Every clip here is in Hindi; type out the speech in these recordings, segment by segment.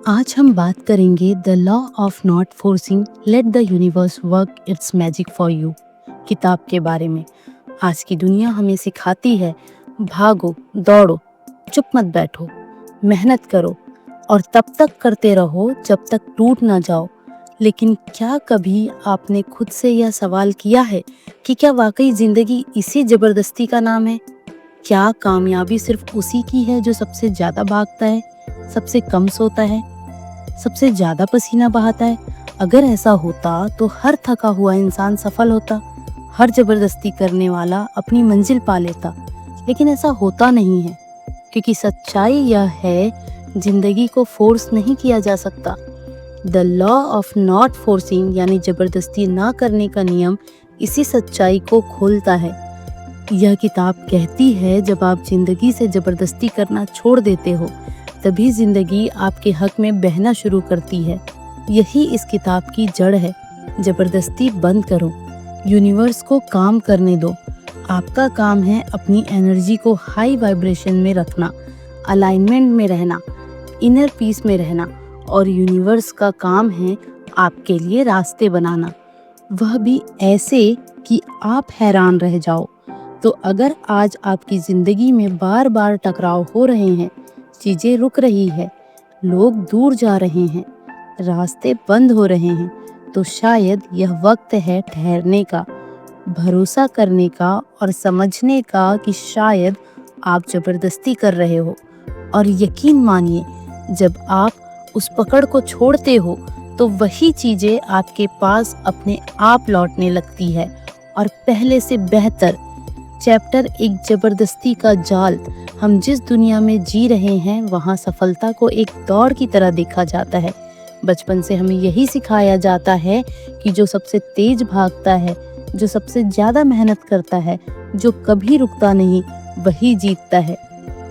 आज हम बात करेंगे the law of not forcing let the universe work it's magic for you किताब के बारे में। आज की दुनिया हमें सिखाती है भागो, दौड़ो, चुप मत बैठो, मेहनत करो और तब तक करते रहो जब तक टूट ना जाओ। लेकिन क्या कभी आपने खुद से यह सवाल किया है कि क्या वाकई जिंदगी इसी जबरदस्ती का नाम है? क्या कामयाबी सिर्फ उसी की है जो सबसे ज्यादा भागता है, सबसे कम सोता है, सबसे ज्यादा पसीना बहाता है? अगर ऐसा होता तो हर थका हुआ इंसान सफल होता, हर जबरदस्ती करने वाला अपनी मंजिल पा लेता। लेकिन ऐसा होता नहीं है, क्योंकि सच्चाई यह है, जिंदगी को फोर्स नहीं किया जा सकता। The law of not forcing यानी जबरदस्ती ना करने का नियम इसी सच्चाई को खोलता है। यह किताब कहती है जब आप जिंदगी से जबरदस्ती करना छोड़ देते हो, तभी जिंदगी आपके हक में बहना शुरू करती है। यही इस किताब की जड़ है। जबरदस्ती बंद करो, यूनिवर्स को काम करने दो। आपका काम है अपनी एनर्जी को हाई वाइब्रेशन में रखना, अलाइनमेंट में रहना, इनर पीस में रहना, और यूनिवर्स का काम है आपके लिए रास्ते बनाना, वह भी ऐसे कि आप हैरान रह जाओ। तो अगर आज आपकी जिंदगी में बार बार टकराव हो रहे हैं, चीजें रुक रही है, लोग दूर जा रहे हैं, रास्ते बंद हो रहे हैं, तो शायद यह वक्त है ठहरने का, भरोसा करने का और समझने का कि शायद आप जबरदस्ती कर रहे हो। और यकीन मानिए, जब आप उस पकड़ को छोड़ते हो तो वही चीजें आपके पास अपने आप लौटने लगती है, और पहले से बेहतर। चैप्टर एक जबरदस्ती का जाल। हम जिस दुनिया में जी रहे हैं वहाँ सफलता को एक दौड़ की तरह देखा जाता है। बचपन से हमें यही सिखाया जाता है कि जो सबसे तेज भागता है, जो सबसे ज्यादा मेहनत करता है, जो कभी रुकता नहीं, वही जीतता है।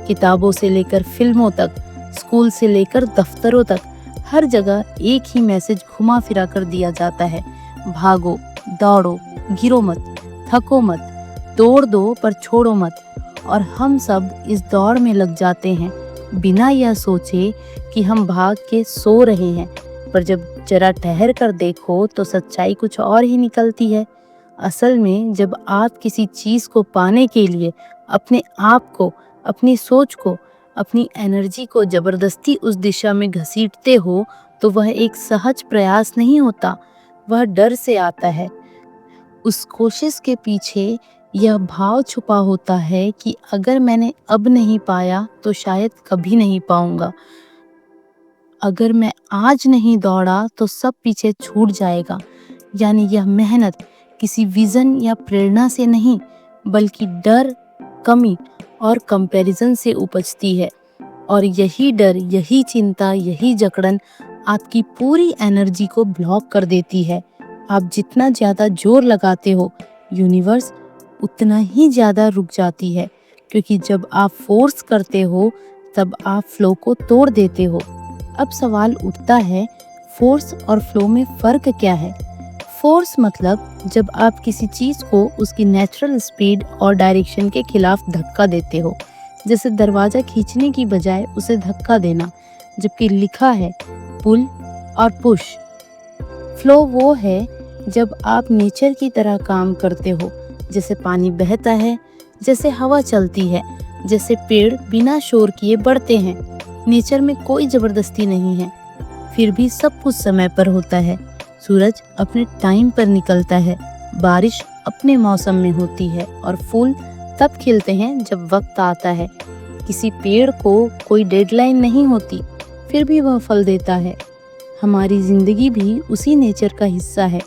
किताबों से लेकर फिल्मों तक, स्कूल से लेकर दफ्तरों तक, हर जगह एक ही मैसेज घुमा फिरा कर दिया जाता है, भागो, दौड़ो, गिरो मत, थको मत, तोड़ दो पर छोड़ो मत। और हम सब इस दौड़ में लग जाते हैं बिना यह सोचे कि हम भाग के सो रहे हैं। पर जब जरा ठहर कर देखो तो सच्चाई कुछ और ही निकलती है। असल में जब आप किसी चीज को पाने के लिए अपने आप को, अपनी सोच को, अपनी एनर्जी को जबरदस्ती उस दिशा में घसीटते हो, तो वह एक सहज प्रयास नहीं होता, वह डर से आता है। उस कोशिश के पीछे यह भाव छुपा होता है कि अगर मैंने अब नहीं पाया तो शायद कभी नहीं पाऊंगा। अगर मैं आज नहीं दौड़ा तो सब पीछे छूट जाएगा। यानी यह मेहनत किसी विजन या प्रेरणा से नहीं, बल्कि डर, कमी और कंपैरिजन से उपजती है। और यही डर, यही चिंता, यही जकड़न आपकी पूरी एनर्जी को ब्लॉक कर देती है। आप जितना ज्यादा जोर लगाते हो, यूनिवर्स उतना ही ज्यादा रुक जाती है, क्योंकि जब आप फोर्स करते हो तब आप फ्लो को तोड़ देते हो। अब सवाल उठता है, फोर्स और फ्लो में फर्क क्या है? फोर्स मतलब जब आप किसी चीज को उसकी नेचुरल स्पीड और डायरेक्शन के खिलाफ धक्का देते हो, जैसे दरवाजा खींचने की बजाय उसे धक्का देना, जबकि लिखा है पुल और पुश। फ्लो वो है जब आप नेचर की तरह काम करते हो, जैसे पानी बहता है, जैसे हवा चलती है, जैसे पेड़ बिना शोर किए बढ़ते हैं। नेचर में कोई जबरदस्ती नहीं है, फिर भी सब कुछ समय पर होता है। सूरज अपने टाइम पर निकलता है, बारिश अपने मौसम में होती है, और फूल तब खिलते हैं जब वक्त आता है। किसी पेड़ को कोई डेडलाइन नहीं होती, फिर भी वह फल देता है। हमारी जिंदगी भी उसी नेचर का हिस्सा है।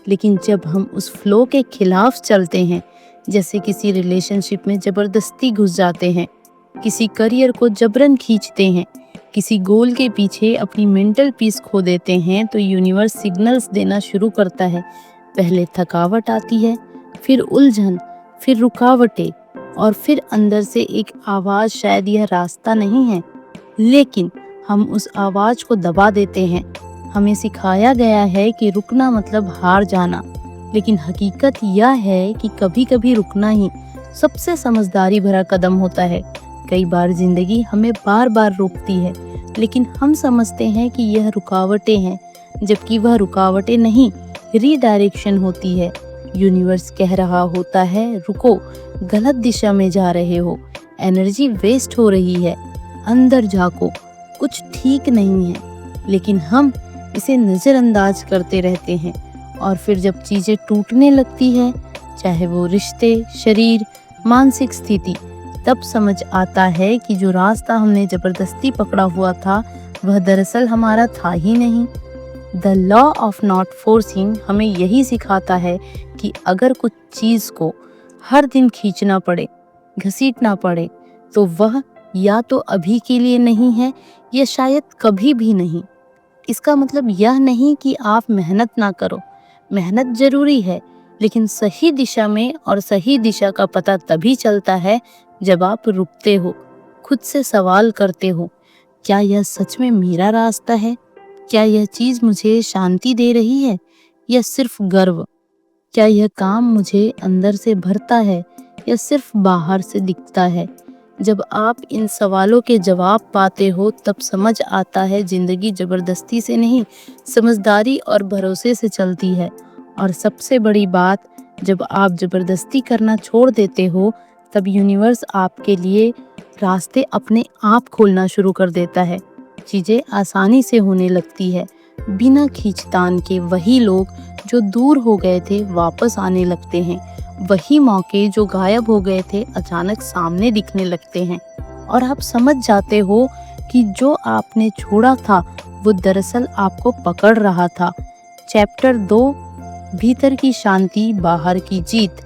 लेकिन जब हम उस फ्लो के खिलाफ चलते हैं, जैसे किसी रिलेशनशिप में जबरदस्ती घुस जाते हैं, किसी करियर को जबरन खींचते हैं, किसी गोल के पीछे अपनी मेंटल पीस खो देते हैं, तो यूनिवर्स सिग्नल्स देना शुरू करता है। पहले थकावट आती है, फिर उलझन, फिर रुकावटें, और फिर अंदर से एक आवाज, शायद यह रास्ता नहीं है। लेकिन हम उस आवाज को दबा देते हैं। हमें सिखाया गया है कि रुकना मतलब हार जाना, लेकिन हकीकत यह है कि कभी कभी रुकना ही सबसे समझदारी भरा कदम होता है। कई बार जिंदगी हमें बार बार रोकती है, लेकिन हम समझते हैं कि यह रुकावटें हैं, जबकि वह रुकावटें नहीं, रीडायरेक्शन होती है। यूनिवर्स कह रहा होता है, रुको, गलत दिशा में जा रहे हो, एनर्जी वेस्ट हो रही है, अंदर झांको, कुछ ठीक नहीं है। लेकिन हम इसे नज़रअंदाज करते रहते हैं, और फिर जब चीज़ें टूटने लगती हैं, चाहे वो रिश्ते, शरीर, मानसिक स्थिति, तब समझ आता है कि जो रास्ता हमने ज़बरदस्ती पकड़ा हुआ था वह दरअसल हमारा था ही नहीं। The law of not forcing हमें यही सिखाता है कि अगर कुछ चीज़ को हर दिन खींचना पड़े, घसीटना पड़े, तो वह या तो अभी के लिए नहीं है या शायद कभी भी नहीं। इसका मतलब यह नहीं कि आप मेहनत ना करो, मेहनत ज़रूरी है, लेकिन सही दिशा में, और सही दिशा का पता तभी चलता है जब आप रुकते हो, खुद से सवाल करते हो, क्या यह सच में मेरा रास्ता है? क्या यह चीज़ मुझे शांति दे रही है या सिर्फ गर्व? क्या यह काम मुझे अंदर से भरता है या सिर्फ बाहर से दिखता है? जब आप इन सवालों के जवाब पाते हो, तब समझ आता है ज़िंदगी ज़बरदस्ती से नहीं, समझदारी और भरोसे से चलती है। और सबसे बड़ी बात, जब आप ज़बरदस्ती करना छोड़ देते हो, तब यूनिवर्स आपके लिए रास्ते अपने आप खोलना शुरू कर देता है। चीज़ें आसानी से होने लगती है, बिना खींचतान के। वही लोग जो दूर हो गए थे वापस आने लगते हैं, वही मौके जो गायब हो गए थे अचानक सामने दिखने लगते हैं, और आप समझ जाते हो कि जो आपने छोड़ा था वो दरअसल आपको पकड़ रहा था। चैप्टर 2, भीतर की शांति, बाहर की जीत।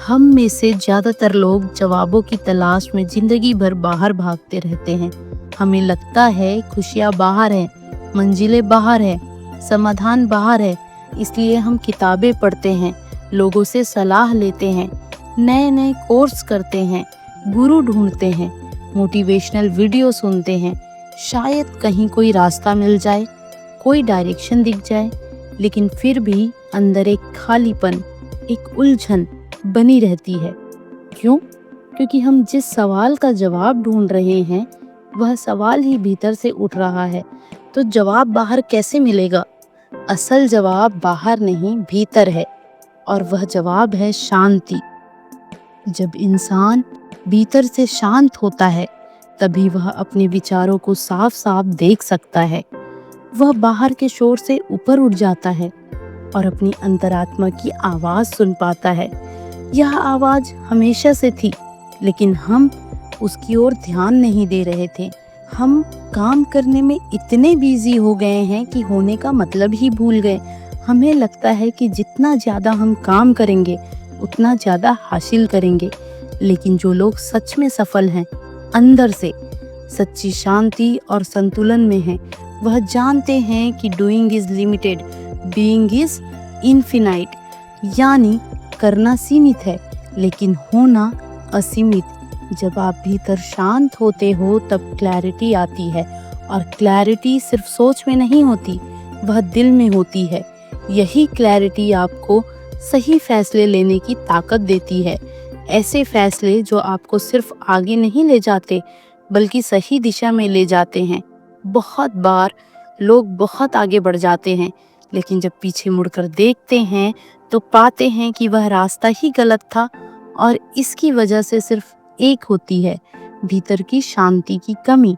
हम में से ज़्यादातर लोग जवाबों की तलाश में ज़िंदगी भर बाहर भागते रहते हैं। हमें लगता है खुशियाँ बाहर हैं, मंजिलें बाहर हैं, समाधान बाहर है, इसलिए हम किताबें पढ़ते हैं, लोगों से सलाह लेते हैं, नए नए कोर्स करते हैं, गुरु ढूंढते हैं, मोटिवेशनल वीडियो सुनते हैं, शायद कहीं कोई रास्ता मिल जाए, कोई डायरेक्शन दिख जाए। लेकिन फिर भी अंदर एक खालीपन, एक उलझन बनी रहती है। क्यों? क्योंकि हम जिस सवाल का जवाब ढूंढ रहे हैं वह सवाल ही भीतर से उठ रहा है। तो जवाब बाहर कैसे मिलेगा? असल जवाब बाहर नहीं, भीतर है, और वह जवाब है शांति। जब इंसान भीतर से शांत होता है, तभी वह अपने विचारों को साफ साफ देख सकता है। वह बाहर के शोर से ऊपर उठ जाता है और अपनी अंतरात्मा की आवाज़ सुन पाता है। यह आवाज़ हमेशा से थी, लेकिन हम उसकी ओर ध्यान नहीं दे रहे थे। हम काम करने में इतने बिजी हो गए हैं कि होने का मतलब ही भूल गए। हमें लगता है कि जितना ज़्यादा हम काम करेंगे उतना ज़्यादा हासिल करेंगे, लेकिन जो लोग सच में सफल हैं, अंदर से सच्ची शांति और संतुलन में हैं, वह जानते हैं कि doing is limited, being is infinite. यानी करना सीमित है लेकिन होना असीमित। जब आप भीतर शांत होते हो तब क्लैरिटी आती है, और क्लैरिटी सिर्फ सोच में नहीं होती, वह दिल में होती है। यही क्लैरिटी आपको सही फैसले लेने की ताकत देती है। ऐसे फैसले जो आपको सिर्फ आगे नहीं ले जाते बल्कि सही दिशा में ले जाते हैं। बहुत बार लोग बहुत आगे बढ़ जाते हैं, लेकिन जब पीछे मुड़कर देखते हैं तो पाते हैं कि वह रास्ता ही गलत था, और इसकी वजह से सिर्फ एक होती है, भीतर की शांति की कमी।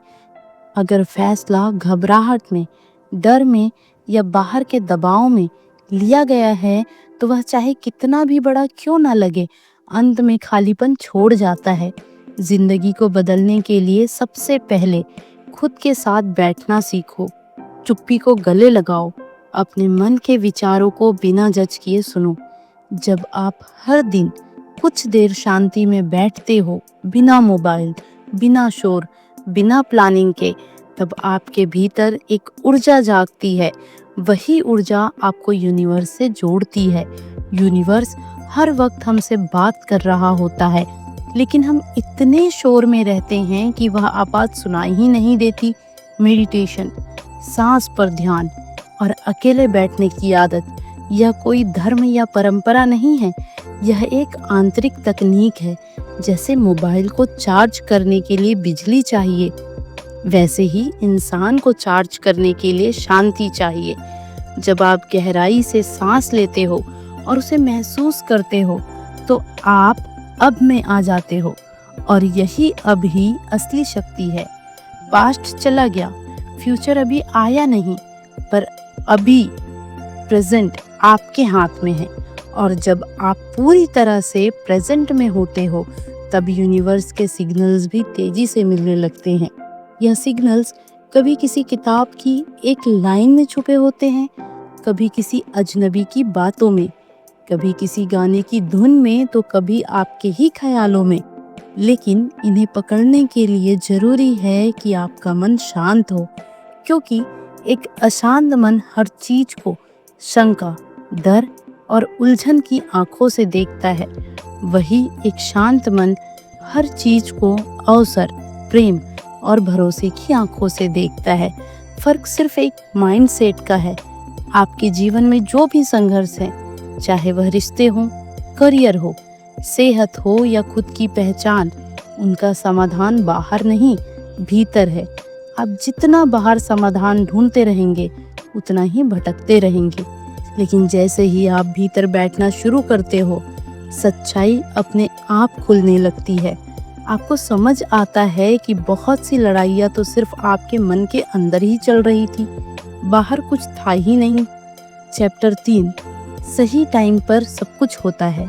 अगर फैसला घबराहट में, डर में या बाहर के दबाव में लिया गया है तो वह चाहे कितना भी बड़ा क्यों ना लगे, अंत में खालीपन छोड़ जाता है। जिंदगी को बदलने के लिए सबसे पहले खुद के साथ बैठना सीखो, चुप्पी को गले लगाओ, अपने मन के विचारों को बिना जज किए सुनो। जब आप हर दिन कुछ देर शांति में बैठते हो, बिना मोबाइल, बिना शोर, बिना प्लानिंग के, तब आपके भीतर एक ऊर्जा जागती है। वही ऊर्जा आपको यूनिवर्स से जोड़ती है। यूनिवर्स हर वक्त हमसे बात कर रहा होता है, लेकिन हम इतने शोर में रहते हैं कि वह आवाज़ सुनाई ही नहीं देती। मेडिटेशन, सांस पर ध्यान और अकेले बैठने की आदत, यह कोई धर्म या परंपरा नहीं है, यह एक आंतरिक तकनीक है। जैसे मोबाइल को चार्ज करने के लिए बिजली चाहिए, वैसे ही इंसान को चार्ज करने के लिए शांति चाहिए। जब आप गहराई से सांस लेते हो और उसे महसूस करते हो तो आप अब में आ जाते हो, और यही अब ही असली शक्ति है। पास्ट चला गया, फ्यूचर अभी आया नहीं, पर अभी प्रेजेंट आपके हाथ में है। और जब आप पूरी तरह से प्रेजेंट में होते हो तब यूनिवर्स के सिग्नल्स भी तेजी से मिलने लगते हैं। यह सिग्नल्स कभी किसी किताब की एक लाइन में छुपे होते हैं, कभी किसी अजनबी की बातों में, कभी किसी गाने की धुन में, तो कभी आपके ही ख्यालों में। लेकिन इन्हें पकड़ने के लिए जरूरी है कि आपका मन शांत हो, क्योंकि एक अशांत मन हर चीज को शंका, डर और उलझन की आंखों से देखता है। वही एक शांत मन हर चीज को अवसर, प्रेम और भरोसे की आंखों से देखता है। फर्क सिर्फ एक माइंडसेट का है। आपके जीवन में जो भी संघर्ष है, चाहे वह रिश्ते हो, करियर हो, सेहत हो या खुद की पहचान, उनका समाधान बाहर नहीं, भीतर है। आप जितना बाहर समाधान ढूंढते रहेंगे उतना ही भटकते रहेंगे। लेकिन जैसे ही आप भीतर बैठना शुरू करते हो, सच्चाई अपने आप खुलने लगती है। आपको समझ आता है कि बहुत सी लड़ाइयाँ तो सिर्फ आपके मन के अंदर ही चल रही थी, बाहर कुछ था ही नहीं। चैप्टर 3, सही टाइम पर सब कुछ होता है।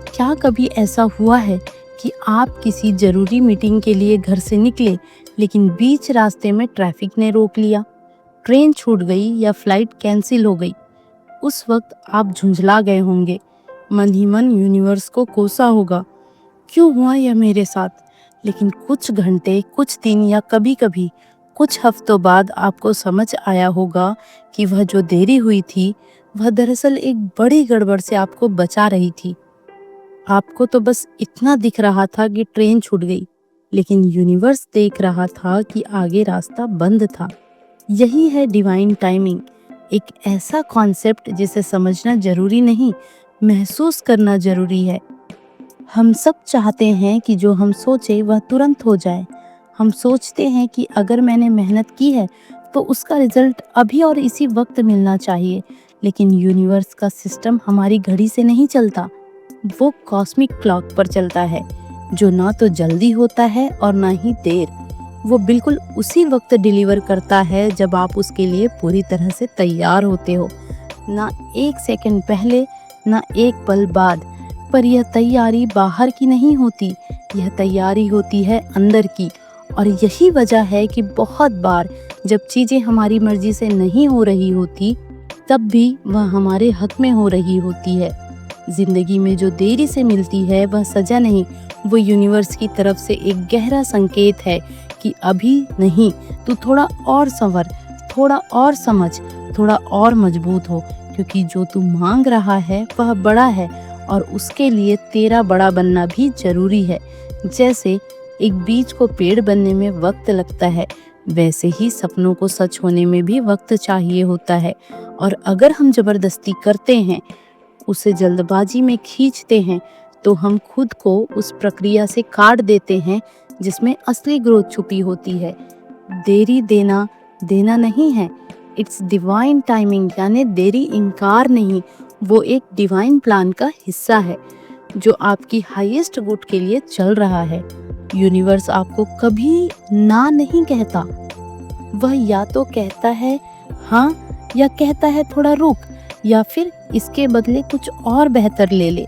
क्या कभी ऐसा हुआ है कि आप किसी जरूरी मीटिंग के लिए घर से निकले, लेकिन बीच रास्ते में ट्रैफिक ने रोक लिया, ट्रेन छूट गई या फ्लाइट कैंसिल हो गई? उस वक्त आप झुंझला गए होंगे, मन ही मन यूनिवर्स को कोसा होगा, क्यों हुआ यह मेरे साथ? लेकिन कुछ घंटे, कुछ दिन या कभी कभी कुछ हफ्तों बाद आपको समझ आया होगा कि वह जो देरी हुई थी वह दरअसल एक बड़ी गड़बड़ से आपको बचा रही थी। आपको तो बस इतना दिख रहा था कि ट्रेन छूट गई, लेकिन यूनिवर्स देख रहा था कि आगे रास्ता बंद था। यही है डिवाइन टाइमिंग, एक ऐसा कॉन्सेप्ट जिसे समझना जरूरी नहीं, महसूस करना जरूरी है। हम सब चाहते हैं कि जो हम सोचे वह तुरंत हो जाए। हम सोचते हैं कि अगर मैंने मेहनत की है तो उसका रिजल्ट अभी और इसी वक्त मिलना चाहिए। लेकिन यूनिवर्स का सिस्टम हमारी घड़ी से नहीं चलता, वो कॉस्मिक क्लॉक पर चलता है, जो ना तो जल्दी होता है और ना ही देर। वो बिल्कुल उसी वक्त डिलीवर करता है जब आप उसके लिए पूरी तरह से तैयार होते हो, ना एक सेकंड पहले, ना एक पल बाद। पर यह तैयारी बाहर की नहीं होती, यह तैयारी होती है अंदर की। और यही वजह है कि बहुत बार जब चीजें हमारी मर्जी से नहीं हो रही होती, तब भी वह हमारे हक में हो रही होती है। जिंदगी में जो देरी से मिलती है वह सजा नहीं, वो यूनिवर्स की तरफ से एक गहरा संकेत है कि अभी नहीं, तू थोड़ा और संवर, थोड़ा और समझ, थोड़ा और मजबूत हो, क्योंकि जो तू मांग रहा है वह बड़ा है और उसके लिए तेरा बड़ा बनना भी जरूरी है। जैसे एक बीज को पेड़ बनने में वक्त लगता है, वैसे ही सपनों को सच होने में भी वक्त चाहिए होता है। और अगर हम जबरदस्ती करते हैं, उसे जल्दबाजी में खींचते हैं, तो हम खुद को उस प्रक्रिया से काट देते हैं जिसमें असली ग्रोथ छुपी होती है। देरी देना देना नहीं है, इट्स डिवाइन टाइमिंग, यानी देरी इनकार नहीं, वो एक डिवाइन प्लान का हिस्सा है जो आपकी हाईएस्ट गुड के लिए चल रहा है। यूनिवर्स आपको कभी ना नहीं कहता, वह या तो कहता है हाँ, या कहता है थोड़ा रुक, या फिर इसके बदले कुछ और बेहतर ले ले।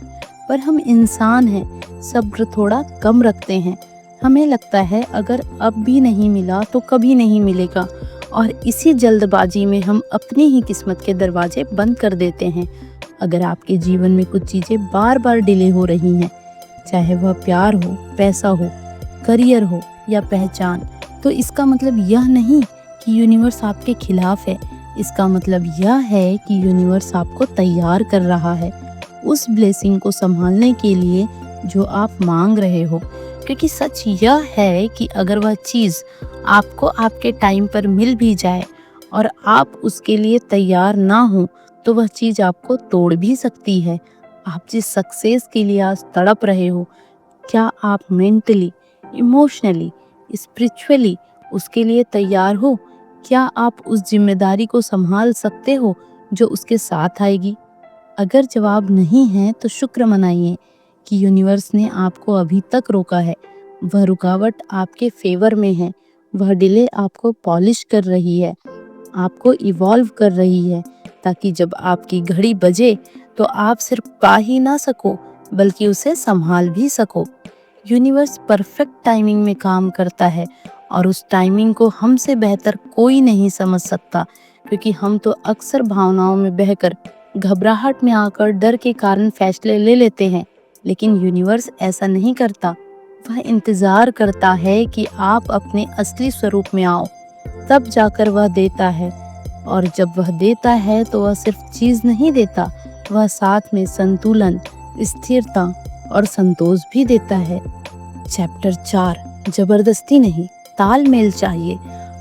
पर हम इंसान हैं, सब्र थोड़ा कम रखते हैं। हमें लगता है अगर अब भी नहीं मिला तो कभी नहीं मिलेगा, और इसी जल्दबाजी में हम अपनी ही किस्मत के दरवाजे बंद कर देते हैं। अगर आपके जीवन में कुछ चीज़ें बार बार डिले हो रही हैं, चाहे वह प्यार हो, पैसा हो, करियर हो या पहचान, तो इसका मतलब यह नहीं कि यूनिवर्स आपके खिलाफ है। इसका मतलब यह है कि यूनिवर्स आपको तैयार कर रहा है उस ब्लेसिंग को संभालने के लिए जो आप मांग रहे हो। क्योंकि सच यह है कि अगर वह चीज़ आपको आपके टाइम पर मिल भी जाए और आप उसके लिए तैयार ना हो, तो वह चीज़ आपको तोड़ भी सकती है। आप जिस सक्सेस के लिए आज तड़प रहे हो, क्या आप मेंटली, इमोशनली, स्पिरिचुअली उसके लिए तैयार हो? क्या आप उस जिम्मेदारी को संभाल सकते हो जो उसके साथ आएगी? अगर जवाब नहीं है तो शुक्र मनाइए कि यूनिवर्स ने आपको अभी तक रोका है। वह रुकावट आपके फेवर में है। वह डिले आपको पॉलिश कर रही है, आपको इवॉल्व कर रही है, ताकि जब आपकी घड़ी बजे तो आप सिर्फ पा ही ना सको बल्कि उसे संभाल भी सको। यूनिवर्स परफेक्ट टाइमिंग में काम करता है और उस टाइमिंग को हमसे बेहतर कोई नहीं समझ सकता, क्योंकि हम तो अक्सर भावनाओं में बहकर, घबराहट में आकर डर के कारण फैसले ले लेते हैं। लेकिन यूनिवर्स ऐसा नहीं करता। वह इंतजार करता है कि आप अपने असली स्वरूप में आओ, तब जाकर वह देता है। और जब वह देता है तो वह सिर्फ चीज नहीं देता, वह साथ में संतुलन, स्थिरता और संतोष भी देता है। चैप्टर 4, जबरदस्ती नहीं, तालमेल चाहिए।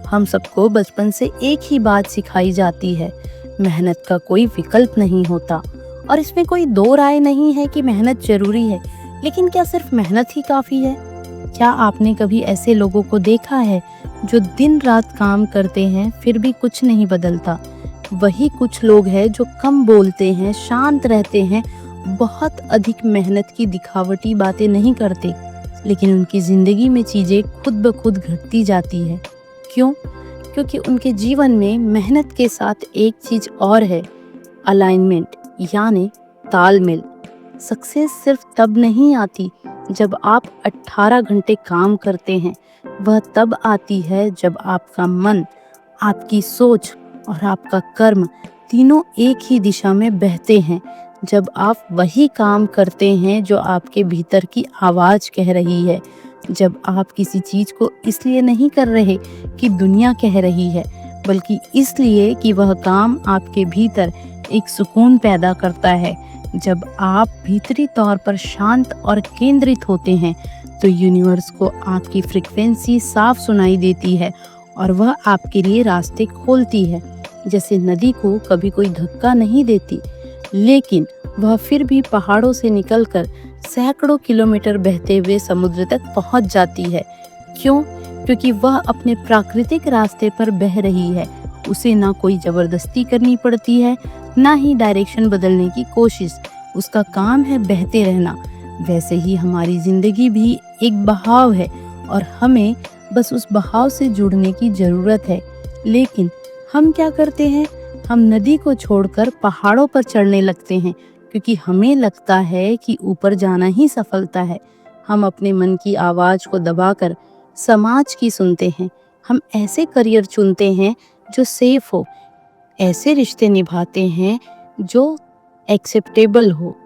हम सबको बचपन से एक ही बात सिखाई जाती है, मेहनत का कोई विकल्प नहीं होता। और इसमें कोई दो राय नहीं है कि मेहनत जरूरी है, लेकिन क्या सिर्फ मेहनत ही काफी है? क्या आपने कभी ऐसे लोगों को देखा है जो दिन रात काम करते हैं फिर भी कुछ नहीं बदलता? वही कुछ लोग हैं जो कम बोलते हैं, शांत रहते हैं, बहुत अधिक मेहनत की दिखावटी बातें नहीं करते, लेकिन उनकी जिंदगी में चीजें खुद ब खुद घटती जाती है। क्यों? क्योंकि उनके जीवन में मेहनत के साथ एक चीज और है, अलाइनमेंट, यानी तालमेल। सक्सेस सिर्फ तब नहीं आती जब आप 18 घंटे काम करते हैं, वह तब आती है जब आपका मन, आपकी सोच और आपका कर्म तीनों एक ही दिशा में बहते हैं। जब आप वही काम करते हैं जो आपके भीतर की आवाज कह रही है। जब आप किसी चीज को इसलिए नहीं कर रहे कि दुनिया कह रही है, बल्कि इसलिए कि वह काम आपके भीतर एक सुकून पैदा करता है। जब आप भीतरी तौर पर शांत और केंद्रित होते हैं तो यूनिवर्स को आपकी फ्रीक्वेंसी साफ सुनाई देती है और वह आपके लिए रास्ते खोलती है। जैसे नदी को कभी कोई धक्का नहीं देती, लेकिन वह फिर भी पहाड़ों से निकलकर सैकड़ों किलोमीटर बहते हुए समुद्र तक पहुंच जाती है। क्यों? क्योंकि वह अपने प्राकृतिक रास्ते पर बह रही है। उसे ना कोई जबरदस्ती करनी पड़ती है, ना ही डायरेक्शन बदलने की कोशिश। उसका काम है बहते रहना। वैसे ही हमारी जिंदगी भी एक बहाव है और हमें बस उस बहाव से जुड़ने की जरूरत है। लेकिन हम क्या करते हैं? हम नदी को छोड़कर पहाड़ों पर चढ़ने लगते हैं, क्योंकि हमें लगता है कि ऊपर जाना ही सफलता है। हम अपने मन की आवाज को दबाकर समाज की सुनते हैं। हम ऐसे करियर चुनते हैं जो सेफ हो, ऐसे रिश्ते निभाते हैं जो एक्सेप्टेबल हो,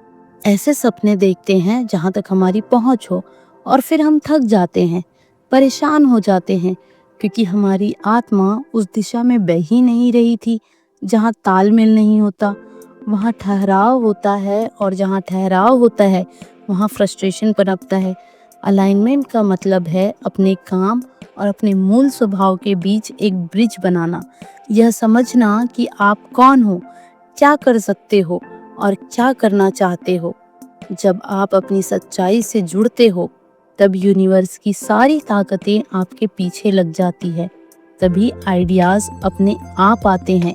ऐसे सपने देखते हैं जहाँ तक हमारी पहुँच हो। और फिर हम थक जाते हैं, परेशान हो जाते हैं, क्योंकि हमारी आत्मा उस दिशा में बह ही नहीं रही थी। जहाँ तालमेल नहीं होता वहाँ ठहराव होता है, और जहाँ ठहराव होता है वहाँ फ्रस्ट्रेशन पनपता है। अलाइनमेंट का मतलब है अपने काम और अपने मूल स्वभाव के बीच एक ब्रिज बनाना। यह समझना कि आप कौन हो, क्या कर सकते हो और क्या करना चाहते हो। जब आप अपनी सच्चाई से जुड़ते हो तब यूनिवर्स की सारी ताकतें आपके पीछे लग जाती है। तभी आइडियाज अपने आप आते हैं,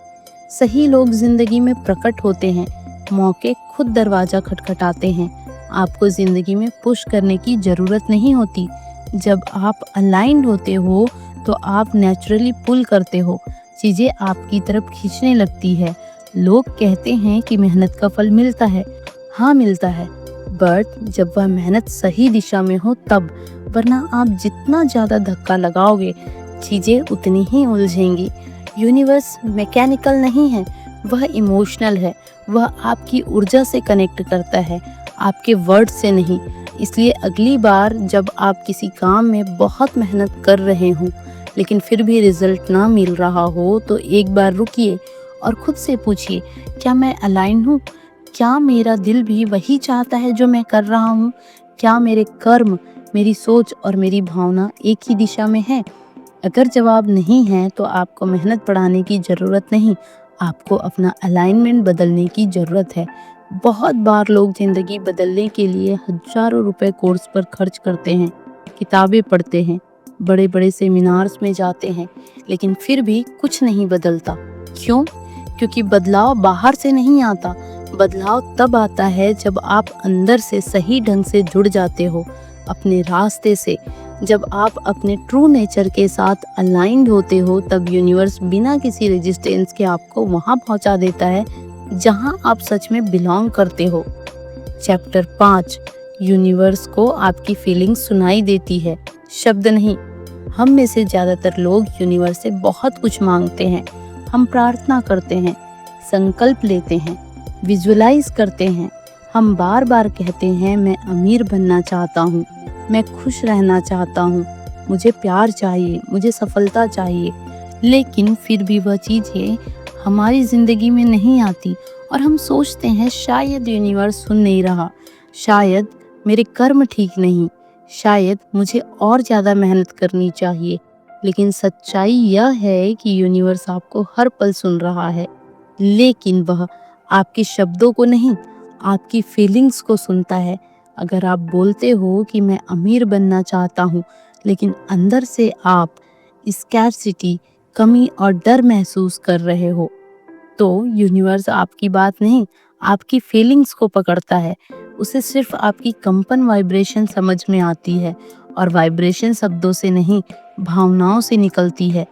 सही लोग जिंदगी में प्रकट होते हैं, मौके खुद दरवाजा खटखटाते हैं। आपको जिंदगी में पुश करने की जरूरत नहीं होती। जब आप अलाइंड होते हो तो आप नेचुरली पुल करते हो, चीजें आपकी तरफ खींचने लगती है। लोग कहते हैं कि मेहनत का फल मिलता है। हाँ, मिलता है, बट जब वह मेहनत सही दिशा में हो तब। वरना आप जितना ज्यादा धक्का लगाओगे चीजें उतनी ही उलझेंगी। यूनिवर्स मैकेनिकल नहीं है, वह इमोशनल है। वह आपकी ऊर्जा से कनेक्ट करता है, आपके वर्ड से नहीं। इसलिए अगली बार जब आप किसी काम में बहुत मेहनत कर रहे हो लेकिन फिर भी रिजल्ट ना मिल रहा हो तो एक बार रुकिए और खुद से पूछिए, क्या मैं अलाइन हूँ? क्या मेरा दिल भी वही चाहता है जो मैं कर रहा हूँ? क्या मेरे कर्म, मेरी सोच और मेरी भावना एक ही दिशा में है? अगर जवाब नहीं है तो आपको मेहनत बढ़ाने की ज़रूरत नहीं, आपको अपना अलाइनमेंट बदलने की ज़रूरत है। बहुत बार लोग ज़िंदगी बदलने के लिए हज़ारों रुपए कोर्स पर खर्च करते हैं, किताबें पढ़ते हैं, बड़े बड़े सेमिनार्स में जाते हैं, लेकिन फिर भी कुछ नहीं बदलता। क्यों? क्योंकि बदलाव बाहर से नहीं आता। बदलाव तब आता है जब आप अंदर से सही ढंग से जुड़ जाते हो अपने रास्ते से। जब आप अपने ट्रू नेचर के साथ अलाइंड होते हो, तब यूनिवर्स बिना किसी रेजिस्टेंस के आपको वहां पहुंचा देता है जहां आप सच में बिलोंग करते हो। चैप्टर 5, यूनिवर्स को आपकी फीलिंग्स सुनाई देती है, शब्द नहीं। हम में से ज्यादातर लोग यूनिवर्स से बहुत कुछ मांगते हैं। हम प्रार्थना करते हैं, संकल्प लेते हैं, विजुअलाइज करते हैं। हम बार बार कहते हैं, मैं अमीर बनना चाहता हूँ, मैं खुश रहना चाहता हूँ, मुझे प्यार चाहिए, मुझे सफलता चाहिए। लेकिन फिर भी वह चीज़ें हमारी ज़िंदगी में नहीं आती और हम सोचते हैं शायद यूनिवर्स सुन नहीं रहा, शायद मेरे कर्म ठीक नहीं, शायद मुझे और ज़्यादा मेहनत करनी चाहिए। लेकिन सच्चाई यह है कि यूनिवर्स आपको हर पल सुन रहा है, लेकिन वह आपके शब्दों को नहीं, आपकी फीलिंग्स को सुनता है। अगर आप बोलते हो कि मैं अमीर बनना चाहता हूँ, लेकिन अंदर से आप स्कैर्सिटी, कमी और डर महसूस कर रहे हो, तो यूनिवर्स आपकी बात नहीं, आपकी फीलिंग्स को पकड़ता है। उसे सिर्फ आपकी कंपन वाइब्रेशन समझ में आती है, और वाइब्रेशन शब्दों से नहीं, भावनाओं से निकलती है।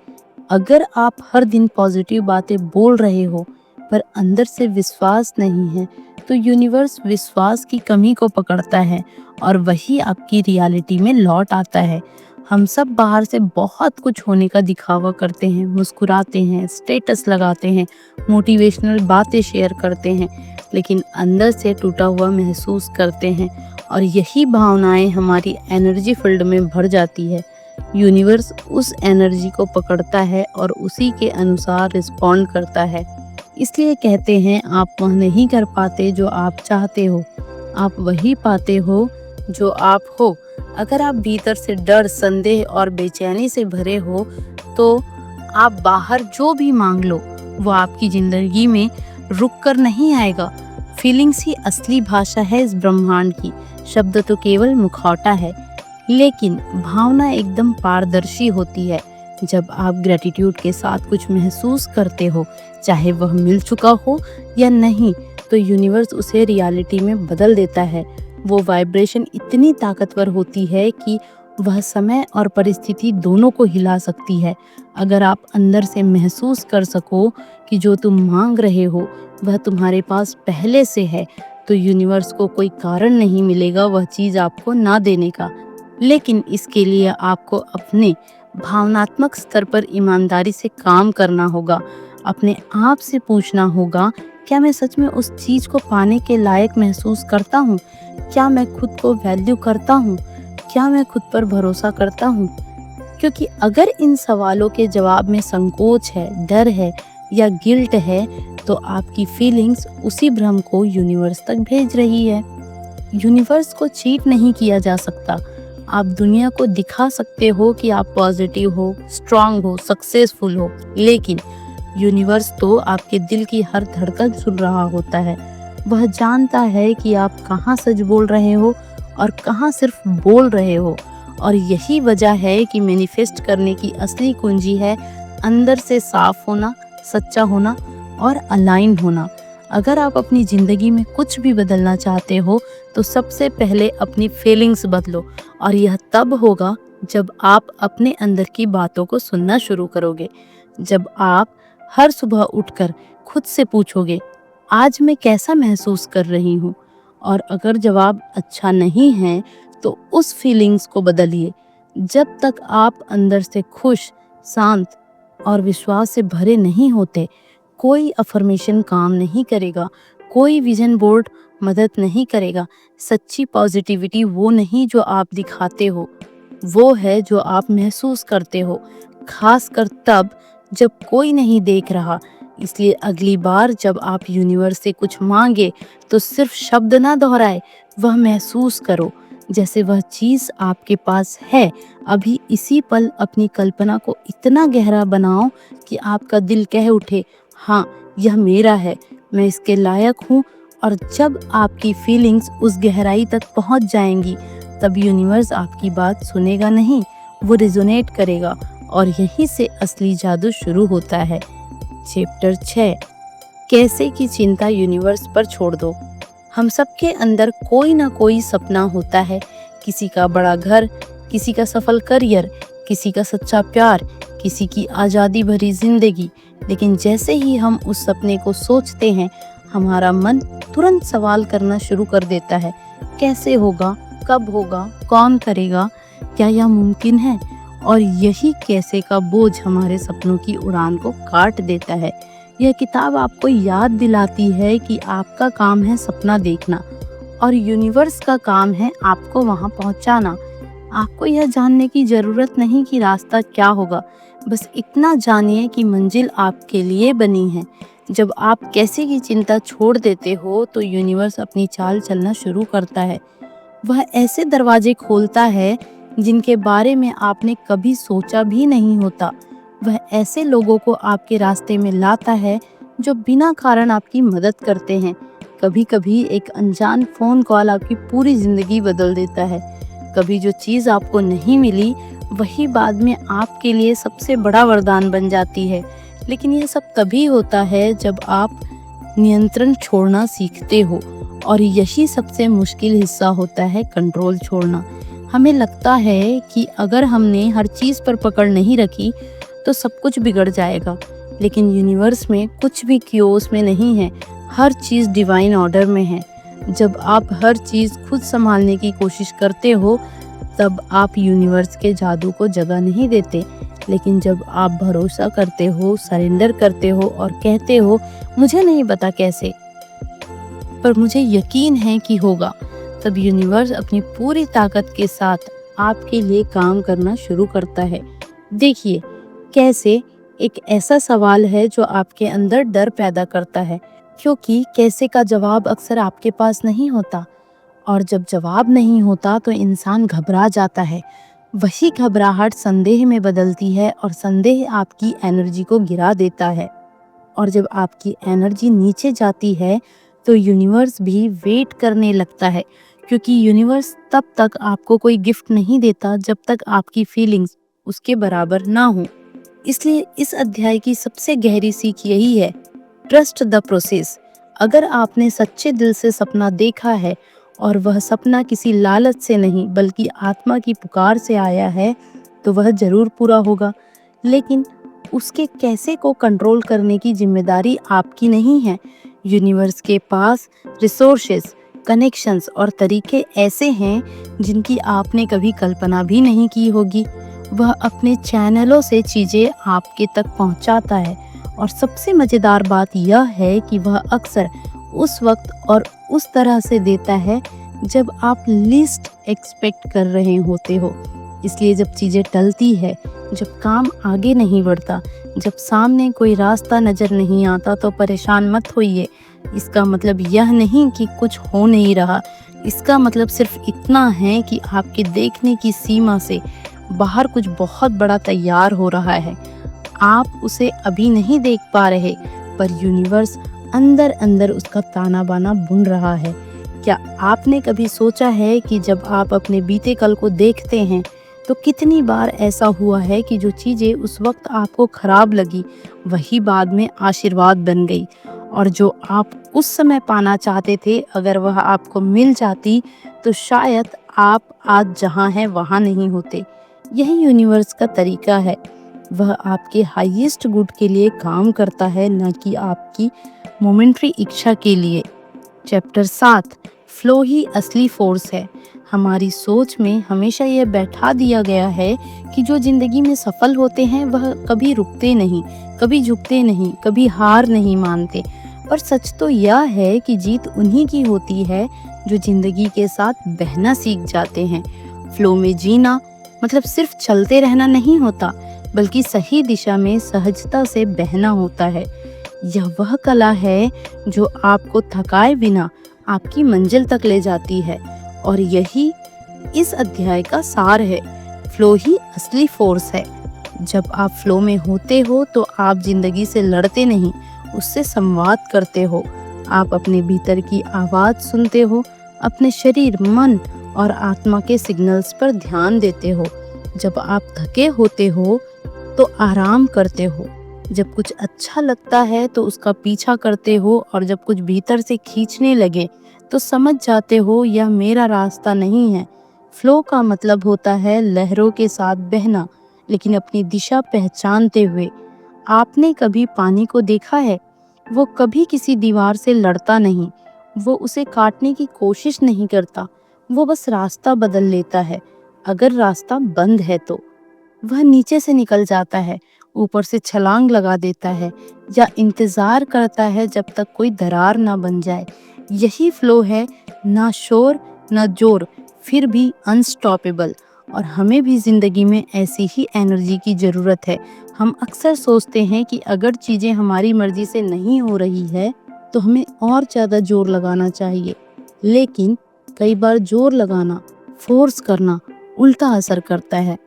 अगर आप हर दिन पॉजिटिव बातें बोल रहे हो पर अंदर से विश्वास नहीं है, तो यूनिवर्स विश्वास की कमी को पकड़ता है और वही आपकी रियलिटी में लौट आता है। हम सब बाहर से बहुत कुछ होने का दिखावा करते हैं, मुस्कुराते हैं, स्टेटस लगाते हैं, मोटिवेशनल बातें शेयर करते हैं, लेकिन अंदर से टूटा हुआ महसूस करते हैं, और यही भावनाएं हमारी एनर्जी फील्ड में भर जाती है। यूनिवर्स उस एनर्जी को पकड़ता है और उसी के अनुसार रिस्पॉन्ड करता है। इसलिए कहते हैं, आप वह नहीं कर पाते जो आप चाहते हो, आप वही पाते हो जो आप हो। अगर आप भीतर से डर, संदेह और बेचैनी से भरे हो, तो आप बाहर जो भी मांग लो वो आपकी जिंदगी में रुक कर नहीं आएगा। फीलिंग्स ही असली भाषा है इस ब्रह्मांड की। शब्द तो केवल मुखौटा है, लेकिन भावना एकदम पारदर्शी होती है। जब आप ग्रेटिट्यूड के साथ कुछ महसूस करते हो, चाहे वह मिल चुका हो या नहीं, तो यूनिवर्स उसे रियलिटी में बदल देता है। वो वाइब्रेशन इतनी ताकतवर होती है कि वह समय और परिस्थिति दोनों को हिला सकती है। अगर आप अंदर से महसूस कर सको कि जो तुम मांग रहे हो वह तुम्हारे पास पहले से है, तो यूनिवर्स को कोई कारण नहीं मिलेगा वह चीज़ आपको ना देने का। लेकिन इसके लिए आपको अपने भावनात्मक स्तर पर ईमानदारी से काम करना होगा। अपने आप से पूछना होगा, क्या मैं सच में उस चीज़ को पाने के लायक महसूस करता हूँ? क्या मैं खुद को वैल्यू करता हूँ? क्या मैं खुद पर भरोसा करता हूँ? क्योंकि अगर इन सवालों के जवाब में संकोच है, डर है या गिल्ट है, तो आपकी फीलिंग्स उसी भ्रम को यूनिवर्स तक भेज रही है। यूनिवर्स को चीट नहीं किया जा सकता। आप दुनिया को दिखा सकते हो कि आप पॉजिटिव हो, स्ट्रांग हो, सक्सेसफुल हो, लेकिन यूनिवर्स तो आपके दिल की हर धड़कन सुन रहा होता है। वह जानता है कि आप कहाँ सच बोल रहे हो और कहाँ सिर्फ बोल रहे हो। और यही वजह है कि मैनिफेस्ट करने की असली कुंजी है अंदर से साफ होना, सच्चा होना और अलाइन होना। अगर आप अपनी ज़िंदगी में कुछ भी बदलना चाहते हो, तो सबसे पहले अपनी फीलिंग्स बदलो, और यह तब होगा जब आप अपने अंदर की बातों को सुनना शुरू करोगे। जब आप हर सुबह उठकर खुद से पूछोगे, आज मैं कैसा महसूस कर रही हूँ, और अगर जवाब अच्छा नहीं है, तो उस फीलिंग्स को बदलिए। जब तक आप अंदर से खुश, शांत और विश्वास से भरे नहीं होते, कोई अफर्मेशन काम नहीं करेगा, कोई विजन बोर्ड मदद नहीं करेगा। सच्ची पॉजिटिविटी वो नहीं जो आप दिखाते हो, वो है जो आप महसूस करते हो, खासकर तब जब कोई नहीं देख रहा। इसलिए अगली बार जब आप यूनिवर्स से कुछ मांगे, तो सिर्फ शब्द ना दोहराए, वह महसूस करो जैसे वह चीज़ आपके पास है। अभी इसी पल अपनी कल्पना को इतना गहरा बनाओ कि आपका दिल कह उठे, हाँ, यह मेरा है, मैं इसके लायक हूँ। और जब आपकी फीलिंग्स उस गहराई तक पहुँच जाएंगी, तब यूनिवर्स आपकी बात सुनेगा नहीं, वो रिजोनेट करेगा और यहीं से असली जादू शुरू होता है। चैप्टर 6, कैसे की चिंता यूनिवर्स पर छोड़ दो। हम सबके अंदर कोई ना कोई सपना होता है, किसी का बड़ा घर, किसी का सफल करियर, किसी का सच्चा प्यार, किसी की आज़ादी भरी जिंदगी। लेकिन जैसे ही हम उस सपने को सोचते हैं, हमारा मन तुरंत सवाल करना शुरू कर देता है, कैसे होगा, कब होगा, कौन करेगा, क्या यह मुमकिन है। और यही कैसे का बोझ हमारे सपनों की उड़ान को काट देता है। यह किताब आपको याद दिलाती है कि आपका काम है सपना देखना और यूनिवर्स का काम है आपको वहां पहुंचाना। आपको यह जानने की जरूरत नहीं कि रास्ता क्या होगा, बस इतना जानिए कि मंजिल आपके लिए बनी है। जब आप कैसे की चिंता छोड़ देते हो तो यूनिवर्स अपनी चाल चलना शुरू करता है। वह ऐसे दरवाजे खोलता है जिनके बारे में आपने कभी सोचा भी नहीं होता। वह ऐसे लोगों को आपके रास्ते में लाता है जो बिना कारण आपकी मदद करते हैं। कभी कभी एक अनजान फोन कॉल आपकी पूरी जिंदगी बदल देता है। कभी जो चीज़ आपको नहीं मिली वही बाद में आपके लिए सबसे बड़ा वरदान बन जाती है। लेकिन यह सब तभी होता है जब आप नियंत्रण छोड़ना सीखते हो, और यही सबसे मुश्किल हिस्सा होता है, कंट्रोल छोड़ना। हमें लगता है कि अगर हमने हर चीज़ पर पकड़ नहीं रखी तो सब कुछ बिगड़ जाएगा, लेकिन यूनिवर्स में कुछ भी क्योस में नहीं है, हर चीज़ डिवाइन ऑर्डर में है। जब आप हर चीज़ खुद संभालने की कोशिश करते हो तब आप यूनिवर्स के जादू को जगह नहीं देते। लेकिन जब आप भरोसा करते हो, सरेंडर करते हो और कहते हो मुझे नहीं पता कैसे, पर मुझे यकीन है कि होगा, तब यूनिवर्स अपनी पूरी ताकत के साथ आपके लिए काम करना शुरू करता है। देखिए, कैसे एक ऐसा सवाल है जो आपके अंदर डर पैदा करता है, क्योंकि कैसे का जवाब अक्सर आपके पास नहीं होता, और जब जवाब नहीं होता तो इंसान घबरा जाता है। वही घबराहट संदेह में बदलती है और संदेह आपकी एनर्जी को गिरा देता है। और जब आपकी एनर्जी नीचे जाती है तो यूनिवर्स भी वेट करने लगता है, क्योंकि यूनिवर्स तब तक आपको कोई गिफ्ट नहीं देता जब तक आपकी फीलिंग्स उसके बराबर ना हो। इसलिए इस अध्याय की सबसे गहरी सीख यही है, ट्रस्ट द प्रोसेस। अगर आपने सच्चे दिल से सपना देखा है और वह सपना किसी लालच से नहीं बल्कि आत्मा की पुकार से आया है तो वह जरूर पूरा होगा। लेकिन उसके कैसे को कंट्रोल करने की जिम्मेदारी आपकी नहीं है। यूनिवर्स के पास रिसोर्सेस, कनेक्शंस और तरीके ऐसे हैं जिनकी आपने कभी कल्पना भी नहीं की होगी। वह अपने चैनलों से चीज़ें आपके तक पहुंचाता है, और सबसे मज़ेदार बात यह है कि वह अक्सर उस वक्त और उस तरह से देता है जब आप लीस्ट एक्सपेक्ट कर रहे होते हो। इसलिए जब चीज़ें टलती है, जब काम आगे नहीं बढ़ता, जब सामने कोई रास्ता नज़र नहीं आता तो परेशान मत होइए। इसका मतलब यह नहीं कि कुछ हो नहीं रहा, इसका मतलब सिर्फ इतना है कि आपके देखने की सीमा से बाहर कुछ बहुत बड़ा तैयार हो रहा है। आप उसे अभी नहीं देख पा रहे, पर यूनिवर्स अंदर अंदर उसका ताना बाना बुन रहा है। क्या आपने कभी सोचा है कि जब आप अपने बीते कल को देखते हैं तो कितनी बार ऐसा हुआ है कि जो चीज़ें उस वक्त आपको खराब लगी वही बाद में आशीर्वाद बन गई, और जो आप उस समय पाना चाहते थे अगर वह आपको मिल जाती तो शायद आप आज जहाँ हैं वहाँ नहीं होते। यही यूनिवर्स का तरीका है। वह आपके हाईएस्ट गुड के लिए काम करता है, न कि आपकी मोमेंट्री इच्छा के लिए। चैप्टर 7, फ्लो ही असली फोर्स है। हमारी सोच में हमेशा यह बैठा दिया गया है कि जो जिंदगी में सफल होते हैं वह कभी रुकते नहीं, कभी झुकते नहीं, कभी हार नहीं मानते। पर सच तो यह है कि जीत उन्हीं की होती है जो जिंदगी के साथ बहना सीख जाते हैं। फ्लो में जीना मतलब सिर्फ चलते रहना नहीं होता, बल्कि सही दिशा में सहजता से बहना होता है। यह वह कला है जो आपको थकाए बिना आपकी मंजिल तक ले जाती है, और यही इस अध्याय का सार है। फ्लो ही असली फोर्स है। जब आप फ्लो में होते हो तो आप जिंदगी से लड़ते नहीं, उससे संवाद करते हो। आप अपने भीतर की आवाज़ सुनते हो, अपने शरीर, मन और आत्मा के सिग्नल्स पर ध्यान देते हो। जब आप थके होते हो तो आराम करते हो, जब कुछ अच्छा लगता है तो उसका पीछा करते हो, और जब कुछ भीतर से खींचने लगे तो समझ जाते हो यह मेरा रास्ता नहीं है। फ्लो का मतलब होता है लहरों के साथ बहना, लेकिन अपनी दिशा पहचानते हुए। आपने कभी पानी को देखा है? वो कभी किसी दीवार से लड़ता नहीं, वो उसे काटने की कोशिश नहीं करता, वो बस रास्ता बदल लेता है। अगर रास्ता बंद है तो वह नीचे से निकल जाता है, ऊपर से छलांग लगा देता है, या इंतजार करता है जब तक कोई दरार ना बन जाए। यही फ्लो है, ना शोर ना जोर, फिर भी अनस्टॉपेबल। और हमें भी जिंदगी में ऐसी ही एनर्जी की जरूरत है। हम अक्सर सोचते हैं कि अगर चीजें हमारी मर्जी से नहीं हो रही है तो हमें और ज्यादा जोर लगाना चाहिए, लेकिन कई बार जोर लगाना, फोर्स करना उल्टा असर करता है।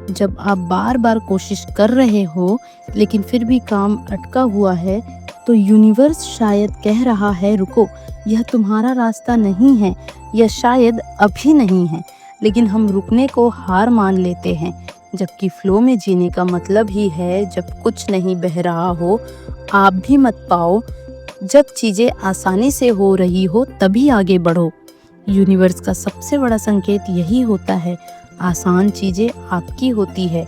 जब आप बार बार कोशिश कर रहे हो लेकिन फिर भी काम अटका हुआ है, तो यूनिवर्स शायद कह रहा है रुको, यह तुम्हारा रास्ता नहीं है, या शायद अभी नहीं है। लेकिन हम रुकने को हार मान लेते हैं, जबकि फ्लो में जीने का मतलब ही है जब कुछ नहीं बह रहा हो आप भी मत पाओ, जब चीजें आसानी से हो रही हो तभी आगे बढ़ो। यूनिवर्स का सबसे बड़ा संकेत यही होता है, आसान चीजें आपकी होती है।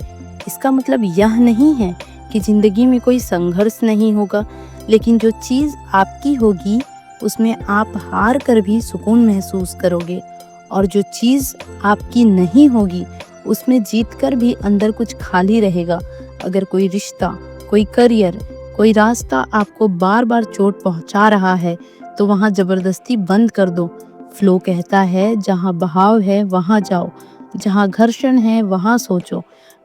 इसका मतलब यह नहीं है कि जिंदगी में कोई संघर्ष नहीं होगा, लेकिन जो चीज आपकी होगी उसमें आप हार कर भी सुकून महसूस करोगे, और जो चीज आपकी नहीं होगी उसमें जीत कर भी अंदर कुछ खाली रहेगा। अगर कोई रिश्ता, कोई करियर, कोई रास्ता आपको बार बार चोट पहुंचा रहा है तो वहां जबरदस्ती बंद कर दो। फ्लो कहता है जहां बहाव है वहां जाओ, जहां घर्षण है वहां सोचो।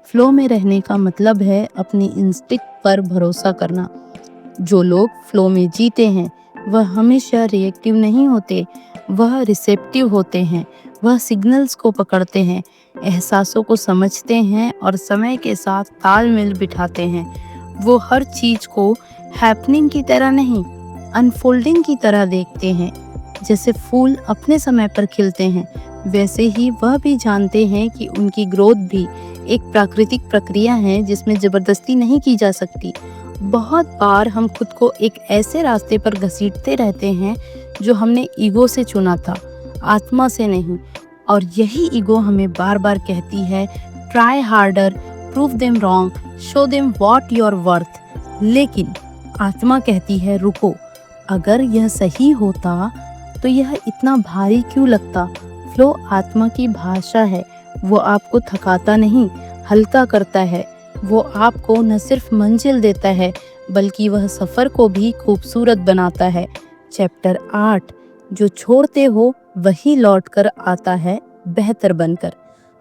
फ्लो में रहने का मतलब है अपनी इंस्टिंक्ट पर भरोसा करना। जो लोग फ्लो में जीते हैं वह हमेशा रिएक्टिव नहीं होते, वह रिसेप्टिव होते हैं। वह सिग्नल्स को पकड़ते हैं, एहसासों को समझते हैं और समय के साथ तालमेल बिठाते हैं। वो हर चीज को हैपनिंग की तरह नहीं, अनफोल्डिंग की तरह देखते हैं। जैसे फूल अपने समय पर खिलते हैं, वैसे ही वह भी जानते हैं कि उनकी ग्रोथ भी एक प्राकृतिक प्रक्रिया है जिसमें जबरदस्ती नहीं की जा सकती। बहुत बार हम खुद को एक ऐसे रास्ते पर घसीटते रहते हैं जो हमने ईगो से चुना था, आत्मा से नहीं। और यही ईगो हमें बार बार कहती है try harder, prove them wrong, show them what your worth. लेकिन आत्मा कहती है रुको, अगर यह सही होता तो यह इतना भारी क्यों लगता। फ्लो आत्मा की भाषा है, वो आपको थकाता नहीं, हल्का करता है। वो आपको न सिर्फ मंजिल देता है बल्कि वह सफ़र को भी खूबसूरत बनाता है। चैप्टर 8, जो छोड़ते हो वही लौट कर आता है बेहतर बनकर।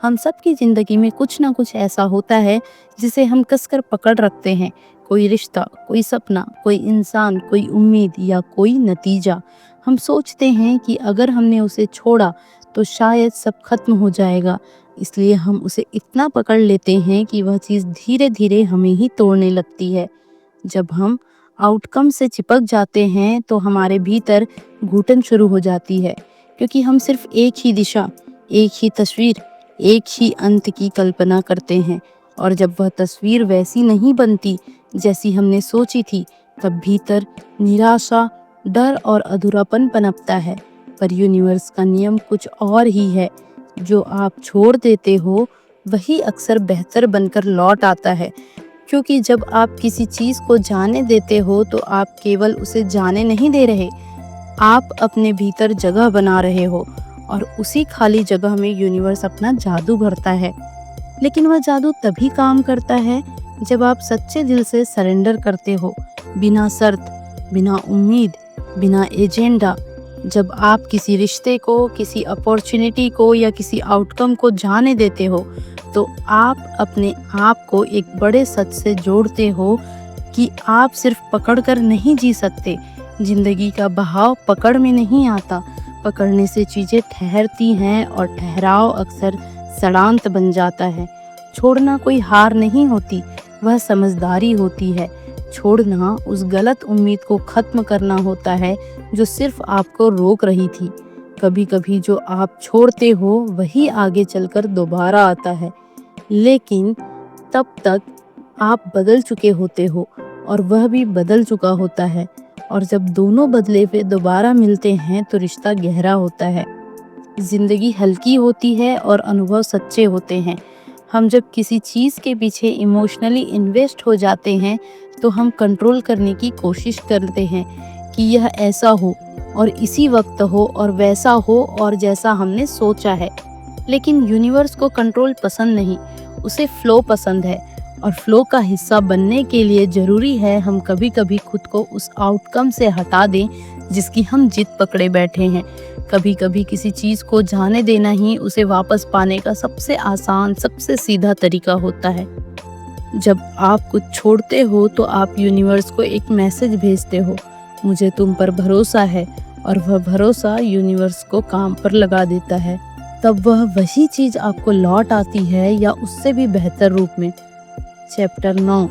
हम सब की ज़िंदगी में कुछ ना कुछ ऐसा होता है जिसे हम कसकर पकड़ रखते हैं। कोई रिश्ता, कोई सपना, कोई इंसान, कोई उम्मीद या कोई नतीजा। हम सोचते हैं कि अगर हमने उसे छोड़ा तो शायद सब खत्म हो जाएगा, इसलिए हम उसे इतना पकड़ लेते हैं कि वह चीज़ धीरे धीरे हमें ही तोड़ने लगती है। जब हम आउटकम से चिपक जाते हैं तो हमारे भीतर घुटन शुरू हो जाती है, क्योंकि हम सिर्फ एक ही दिशा, एक ही तस्वीर, एक ही अंत की कल्पना करते हैं। और जब वह तस्वीर वैसी नहीं बनती जैसी हमने सोची थी, तब भीतर निराशा, डर और अधूरापन पनपता है। पर यूनिवर्स का नियम कुछ और ही है, जो आप छोड़ देते हो वही अक्सर बेहतर बनकर लौट आता है। क्योंकि जब आप किसी चीज़ को जाने देते हो तो आप केवल उसे जाने नहीं दे रहे, आप अपने भीतर जगह बना रहे हो, और उसी खाली जगह में यूनिवर्स अपना जादू भरता है। लेकिन वह जादू तभी काम करता है जब आप सच्चे दिल से सरेंडर करते हो, बिना शर्त, बिना उम्मीद, बिना एजेंडा। जब आप किसी रिश्ते को, किसी अपॉर्चुनिटी को या किसी आउटकम को जाने देते हो तो आप अपने आप को एक बड़े सच से जोड़ते हो कि आप सिर्फ पकड़ कर नहीं जी सकते। जिंदगी का बहाव पकड़ में नहीं आता, पकड़ने से चीज़ें ठहरती हैं और ठहराव अक्सर सड़ांत बन जाता है। छोड़ना कोई हार नहीं होती, वह समझदारी होती है। छोड़ना उस गलत उम्मीद को खत्म करना होता है जो सिर्फ आपको रोक रही थी। कभी कभी जो आप छोड़ते हो वही आगे चलकर दोबारा आता है। लेकिन तब तक आप बदल चुके होते हो और वह भी बदल चुका होता है, और जब दोनों बदले हुए दोबारा मिलते हैं तो रिश्ता गहरा होता है। जिंदगी हल्की होती है और अनुभव सच्चे होते हैं। हम जब किसी चीज़ के पीछे इमोशनली इन्वेस्ट हो जाते हैं तो हम कंट्रोल करने की कोशिश करते हैं कि यह ऐसा हो और इसी वक्त हो और वैसा हो और जैसा हमने सोचा है। लेकिन यूनिवर्स को कंट्रोल पसंद नहीं, उसे फ्लो पसंद है, और फ्लो का हिस्सा बनने के लिए ज़रूरी है हम कभी कभी खुद को उस आउटकम से हटा दें जिसकी हम जिद पकड़े बैठे हैं। कभी कभी किसी चीज़ को जाने देना ही उसे वापस पाने का सबसे आसान, सबसे सीधा तरीका होता है। जब आप कुछ छोड़ते हो तो आप यूनिवर्स को एक मैसेज भेजते हो, मुझे तुम पर भरोसा है, और वह भरोसा यूनिवर्स को काम पर लगा देता है। तब वह वही चीज़ आपको लौट आती है या उससे भी बेहतर रूप में। चैप्टर 9,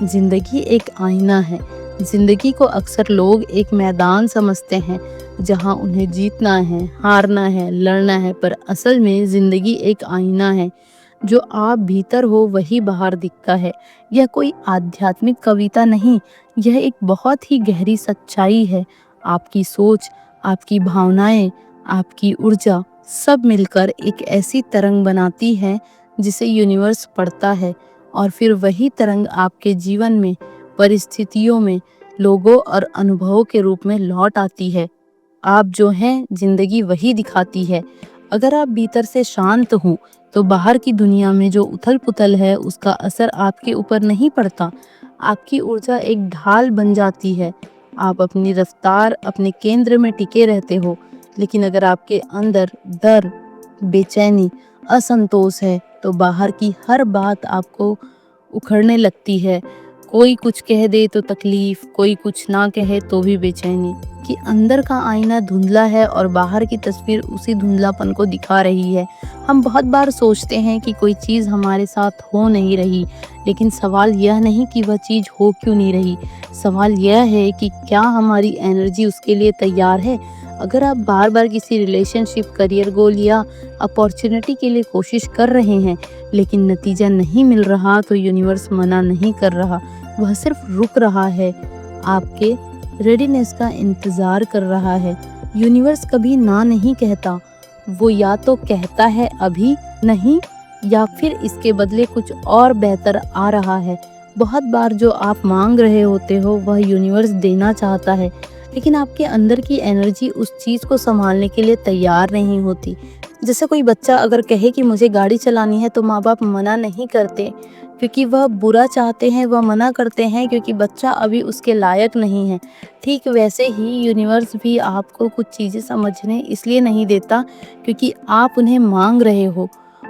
जिंदगी एक आईना है। जिंदगी को अक्सर लोग एक मैदान समझते हैं जहां उन्हें जीतना है, हारना है, लड़ना है, पर असल में जिंदगी एक आईना है। जो आप भीतर हो वही बाहर दिखता है। यह कोई आध्यात्मिक कविता नहीं, यह एक बहुत ही गहरी सच्चाई है। आपकी सोच, आपकी भावनाएं, आपकी ऊर्जा सब मिलकर एक ऐसी तरंग बनाती है जिसे यूनिवर्स पढ़ता है, और फिर वही तरंग आपके जीवन में, परिस्थितियों में, लोगों और अनुभवों के रूप में लौट आती है। आप जो हैं जिंदगी वही दिखाती है। अगर आप भीतर से शांत हो तो बाहर की दुनिया में जो उथल पुथल है उसका असर आपके ऊपर नहीं पड़ता। आपकी ऊर्जा एक ढाल बन जाती है। आप अपनी रफ्तार, अपने केंद्र में टिके रहते हो। लेकिन अगर आपके अंदर डर, बेचैनी, असंतोष है तो बाहर की हर बात आपको उखड़ने लगती है। कोई कुछ कह दे तो तकलीफ, कोई कुछ ना कहे तो भी बेचैनी। कि अंदर का आईना धुंधला है और बाहर की तस्वीर उसी धुंधलापन को दिखा रही है। हम बहुत बार सोचते हैं कि कोई चीज़ हमारे साथ हो नहीं रही, लेकिन सवाल यह नहीं कि वह चीज़ हो क्यों नहीं रही। सवाल यह है कि क्या हमारी एनर्जी उसके लिए तैयार है। अगर आप बार बार किसी रिलेशनशिप, करियर गोल या अपॉर्चुनिटी के लिए कोशिश कर रहे हैं लेकिन नतीजा नहीं मिल रहा, तो यूनिवर्स मना नहीं कर रहा, वह सिर्फ रुक रहा है, आपके रेडीनेस का इंतज़ार कर रहा है। यूनिवर्स कभी ना नहीं कहता, वो या तो कहता है अभी नहीं, या फिर इसके बदले कुछ और बेहतर आ रहा है। बहुत बार जो आप मांग रहे होते हो वह यूनिवर्स देना चाहता है, लेकिन आपके अंदर की एनर्जी उस चीज़ को संभालने के लिए तैयार नहीं होती। जैसे कोई बच्चा अगर कहे कि मुझे गाड़ी चलानी है तो माँ बाप मना नहीं करते क्योंकि वह बुरा चाहते हैं, वह मना करते हैं क्योंकि बच्चा अभी उसके लायक नहीं है। ठीक वैसे ही यूनिवर्स भी आपको कुछ चीज़ें समझने इसलिए नहीं देता क्योंकि आप उन्हें मांग रहे हो।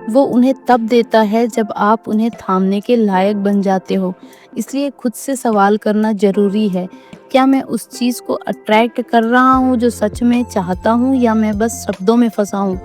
वो उन्हें तब देता है जब आप उन्हें थामने के लायक बन जाते हो। इसलिए खुद से सवाल करना ज़रूरी है, क्या मैं उस चीज़ को अट्रैक्ट कर रहा हूँ जो सच में चाहता हूँ, या मैं बस शब्दों में फंसा हूँ।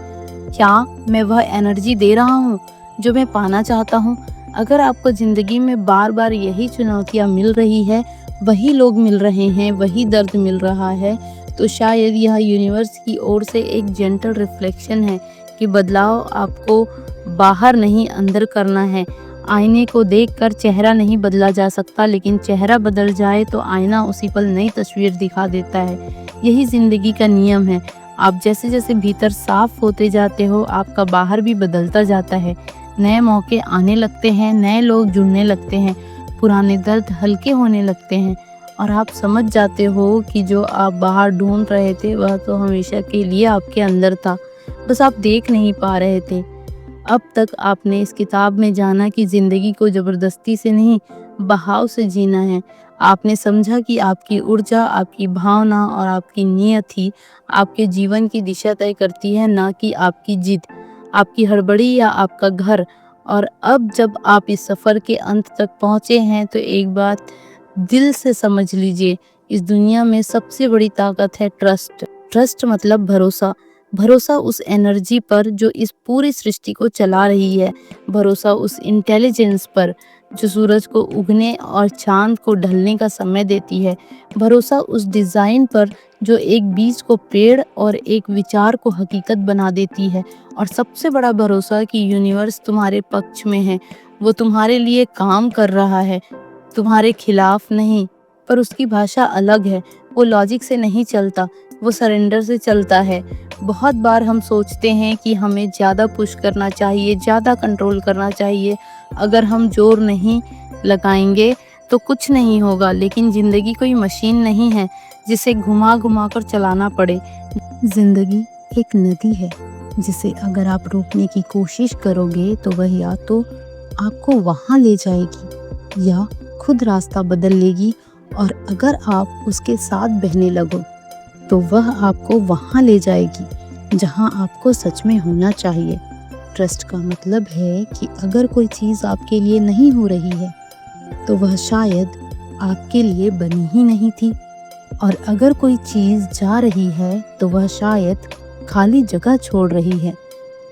क्या मैं वह एनर्जी दे रहा हूँ जो मैं पाना चाहता हूँ। अगर आपको ज़िंदगी में बार बार यही चुनौतियाँ मिल रही है, वही लोग मिल रहे हैं, वही दर्द मिल रहा है, तो शायद यह यूनिवर्स की ओर से एक जेंटल रिफ्लेक्शन है कि बदलाव आपको बाहर नहीं अंदर करना है। आईने को देखकर चेहरा नहीं बदला जा सकता, लेकिन चेहरा बदल जाए तो आईना उसी पल नई तस्वीर दिखा देता है। यही ज़िंदगी का नियम है। आप जैसे जैसे भीतर साफ होते जाते हो, आपका बाहर भी बदलता जाता है। नए मौके आने लगते हैं, नए लोग जुड़ने लगते हैं, पुराने दर्द हल्के होने लगते हैं, और आप समझ जाते हो कि जो आप बाहर ढूंढ रहे थे वह तो हमेशा के लिए आपके अंदर था, बस आप देख नहीं पा रहे थे। अब तक आपने इस किताब में जाना कि ज़िंदगी को ज़बरदस्ती से नहीं, बहाव से जीना है। आपने समझा कि आपकी ऊर्जा, आपकी भावना और आपकी नीयत ही आपके जीवन की दिशा तय करती है, ना कि आपकी जिद, आपकी हड़बड़ी या आपका घर। और अब जब आप इस सफ़र के अंत तक पहुँचे हैं तो एक बात दिल से समझ लीजिए, इस दुनिया में सबसे बड़ी ताकत है ट्रस्ट। ट्रस्ट मतलब भरोसा। भरोसा उस एनर्जी पर जो इस पूरी सृष्टि को चला रही है। भरोसा उस इंटेलिजेंस पर जो सूरज को उगने और चांद को ढलने का समय देती है। भरोसा उस डिज़ाइन पर जो एक बीज को पेड़ और एक विचार को हकीकत बना देती है। और सबसे बड़ा भरोसा कि यूनिवर्स तुम्हारे पक्ष में है, वो तुम्हारे लिए काम कर रहा है, तुम्हारे खिलाफ नहीं। पर उसकी भाषा अलग है, वो लॉजिक से नहीं चलता, वो सरेंडर से चलता है। बहुत बार हम सोचते हैं कि हमें ज़्यादा पुश करना चाहिए, ज़्यादा कंट्रोल करना चाहिए, अगर हम जोर नहीं लगाएंगे तो कुछ नहीं होगा। लेकिन ज़िंदगी कोई मशीन नहीं है जिसे घुमा घुमा कर चलाना पड़े। ज़िंदगी एक नदी है जिसे अगर आप रोकने की कोशिश करोगे तो वह या तो आपको वहाँ ले जाएगी या खुद रास्ता बदल लेगी। और अगर आप उसके साथ बहने लगो तो वह आपको वहाँ ले जाएगी जहाँ आपको सच में होना चाहिए। ट्रस्ट का मतलब है कि अगर कोई चीज़ आपके लिए नहीं हो रही है तो वह शायद आपके लिए बनी ही नहीं थी। और अगर कोई चीज़ जा रही है तो वह शायद खाली जगह छोड़ रही है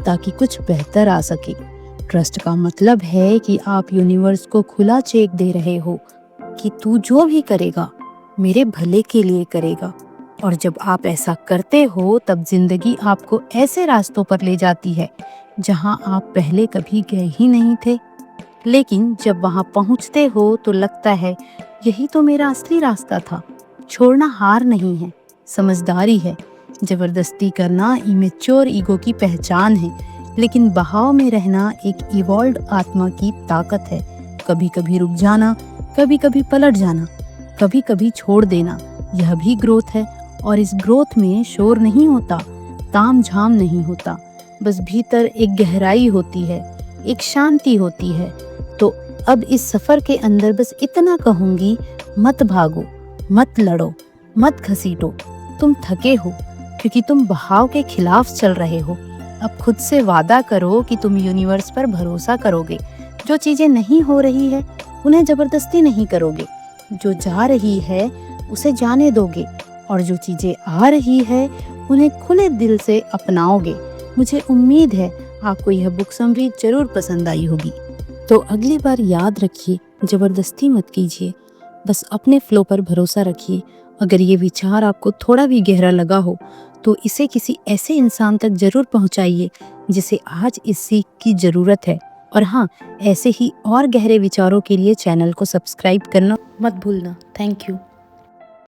ताकि कुछ बेहतर आ सके। ट्रस्ट का मतलब है कि आप यूनिवर्स को खुला चेक दे रहे हो कि तू जो भी करेगा मेरे भले के लिए करेगा। और जब आप ऐसा करते हो तब जिंदगी आपको ऐसे रास्तों पर ले जाती है जहां आप पहले कभी गए ही नहीं थे। लेकिन जब वहां पहुंचते हो तो लगता है यही तो मेरा असली रास्ता था। छोड़ना हार नहीं है, समझदारी है। जबरदस्ती करना इमेच्योर ईगो की पहचान है, लेकिन बहाव में रहना एक इवॉल्व्ड आत्मा की ताकत है। कभी कभी रुक जाना, कभी कभी पलट जाना, कभी कभी छोड़ देना, यह भी ग्रोथ है। और इस ग्रोथ में शोर नहीं होता, ताम झाम नहीं होता, बस भीतर एक गहराई होती है, एक शांति होती है। तो अब इस सफर के अंदर बस इतना कहूंगी, मत भागो, मत लड़ो, मत घसीटो। तुम थके हो क्योंकि तुम बहाव के खिलाफ चल रहे हो। अब खुद से वादा करो कि तुम यूनिवर्स पर भरोसा करोगे। जो चीजें नहीं हो रही है उन्हें जबरदस्ती नहीं करोगे, जो जा रही है उसे जाने दोगे, और जो चीजें आ रही है उन्हें खुले दिल से अपनाओगे। मुझे उम्मीद है आपको यह बुक समरी जरूर पसंद आई होगी। तो अगली बार याद रखिए, जबरदस्ती मत कीजिए, बस अपने फ्लो पर भरोसा रखिए। अगर ये विचार आपको थोड़ा भी गहरा लगा हो तो इसे किसी ऐसे इंसान तक जरूर पहुंचाइए जिसे आज इस सीख की जरूरत है। और हाँ, ऐसे ही और गहरे विचारों के लिए चैनल को सब्सक्राइब करना मत भूलना। Thank you.